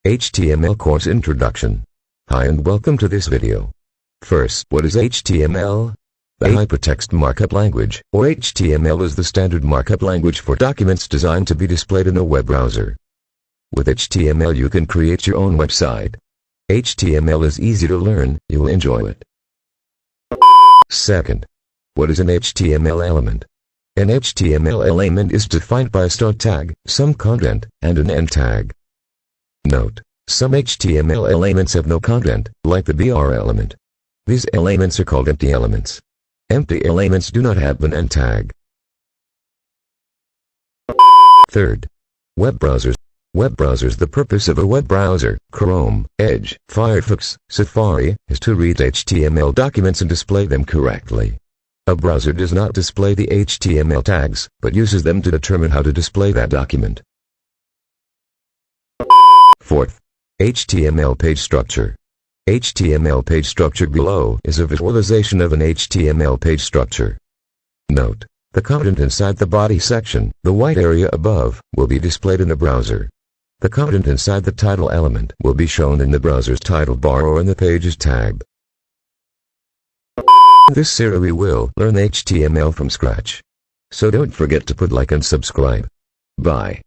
HTML Course Introduction. Hi and welcome to this video. First, what is HTML? The Hypertext Markup Language, or HTML, is the standard markup language for documents designed to be displayed in a web browser. With HTML you can create your own website. HTML is easy to learn, you will enjoy it. Second, what is an HTML element? An HTML element is defined by a start tag, some content, and an end tag. Note: some HTML elements have no content, like the BR element. These elements are called empty elements. Empty elements do not have an end tag. Third, web browsers. Web browsers. The purpose of a web browser, Chrome, Edge, Firefox, Safari, is to read HTML documents and display them correctly. A browser does not display the HTML tags, but uses them to determine how to display that document. Fourth, HTML page structure. HTML page structure below is a visualization of an HTML page structure. Note: the content inside the body section, the white area above, will be displayed in the browser. The content inside the title element will be shown in the browser's title bar or in the page's tag. This series we will learn HTML from scratch. So don't forget to put like and subscribe. Bye.